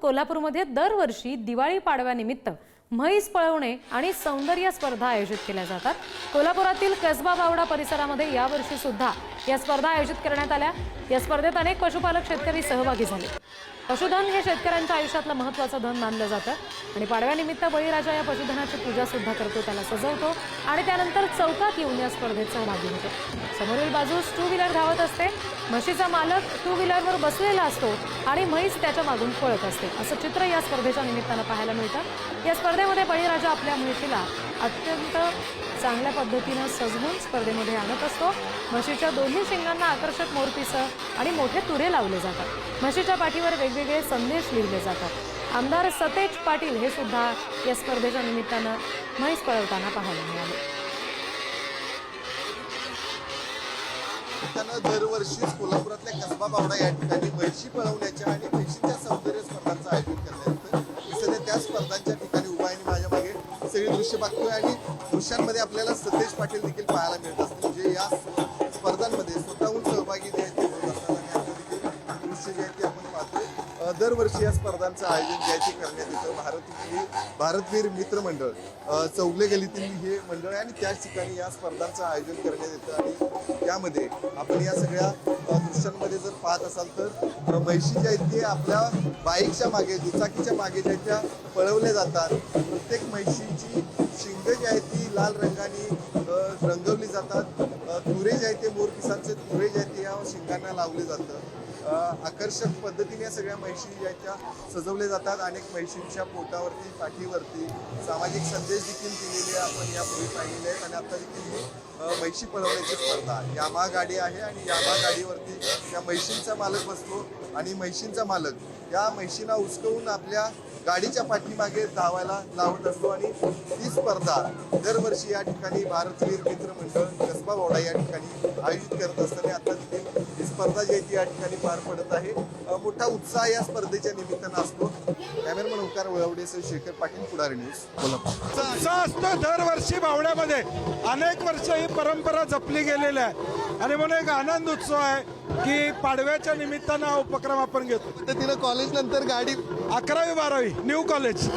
कोल्हापूरमध्ये दरवर्षी दिवाळी पाडव्यानिमित्त म्हैस पळवणे आणि सौंदर्य स्पर्धा आयोजित केल्या जातात। कोल्हापुरातील कसबा बावडा परिसरामध्ये यावर्षी सुद्धा या स्पर्धा आयोजित करण्यात आल्या। या स्पर्धेत अनेक पशुपालक शेतकरी सहभागी झाले। पशुधन हे शेतकऱ्यांच्या आयुष्यातलं महत्त्वाचं धन मानलं जातं आणि पाडव्यानिमित्त बळीराजा या पशुधनाची पूजा सुद्धा करतो, त्याला सजवतो आणि त्यानंतर चौकात येऊन या स्पर्धेत सहभागी होतो। समोरील बाजूस टू व्हीलर धावत असते, म्हशीचा मालक टू व्हीलरवर बसलेला असतो आणि म्हैस त्याच्या मागून पळत असते, असं चित्र या स्पर्धेच्या निमित्तानं पाहायला मिळतं। या स्पर्धेमध्ये बळीराजा आपल्या म्हशीला अत्यंत चांगल्या पद्धतीनं सजवून स्पर्धेमध्ये आणत असतो। म्हशीच्या दोन्ही शिंगांना आकर्षक मोरपिस आणि मोठे तुरे लावले जातात। म्हशीच्या पाठीवर वेगवेगळे संदेश लिहिले जातात। आमदार सतेज पाटील हे सुद्धा या स्पर्धेच्या निमित्तानं म्हैस पळवताना पाहायला मिळाले। दरवर्षी कोल्हापुरातल्या कसबा बावडा या ठिकाणी म्हशी पळवण्याच्या आणि म्हशीच्या सौंदर्य स्पर्धांचं आयोजन करण्यात येतं। सध्या त्या स्पर्धांच्या ठिकाणी उभा आहे माझ्या मागे सगळी दृश्य बघतोय आणि दृश्यांमध्ये आपल्याला सतेज पाटील देखील पाहायला मिळत असतील, जे या स्पर्धांमध्ये स्वतःहून सहभागी जे आहेत ते होत असतात आणि आता देखील दृश्य जे आहेत ते आपण पाहतोय। दरवर्षी या स्पर्धांचं आयोजन जे आहे ते करण्यात येतं। भारतवीर मित्र मंडळ चौगले गलीतील हे मंडळ आहे आणि त्याच ठिकाणी या स्पर्धांचं आयोजन करण्यात येतं आणि त्यामध्ये आपण या सगळ्या दृश्यांमध्ये जर पाहत असाल तर म्हशी ज्या आहेत ते आपल्या बाईकच्या मागे, दुचाकीच्या मागे ज्या त्या पळवल्या जातात। प्रत्येक म्हशीची शिंग जी आहेत ती लाल रंगाने रंगवली जातात। तुरे जे आहेत ते मोरपिसांचे तुरे जे आहेत ते या शिंगांना लावले जातं। आकर्षक पद्धतीने या सगळ्या म्हशी ज्या आहेत त्या सजवल्या जातात। अनेक म्हशींच्या पोटावरती, पाठीवरती सामाजिक संदेश देखील दिलेले आपण यापूर्वी पाहिलेले आहेत आणि आता देखील म्हशी पळवण्याची स्पर्धा यामा गाडी आहे आणि यामा गाडीवरती या म्हशींचा मालक बसतो आणि म्हशींचा मालक या म्हशींना उचकवून आपल्या गाडीच्या पाठीमागे धावायला लावत असतो आणि ही स्पर्धा दरवर्षी या ठिकाणी भारतवीर मित्र मंडळ कसबा बावडा या ठिकाणी आयोजित करत असताना आता देखील ही स्पर्धा जी आहे ती या ठिकाणी पार पडत आहे। मोठा उत्साह या स्पर्धेच्या निमित्तानं असतो। कॅमेरामन ओंकार वळवडेसह शेखर पाटील, पुढारी न्यूज, कोल्हापूर। असं असतं दरवर्षी बावड्यामध्ये अनेक वर्ष ही परंपरा जपली गेलेली आहे आणि म्हणून एक आनंद उत्सव आहे की पाडव्याच्या निमित्तानं हा उपक्रम आपण घेतो। तिनं कॉलेज नंतर गाडी 11वी 12वी न्यू कॉलेज।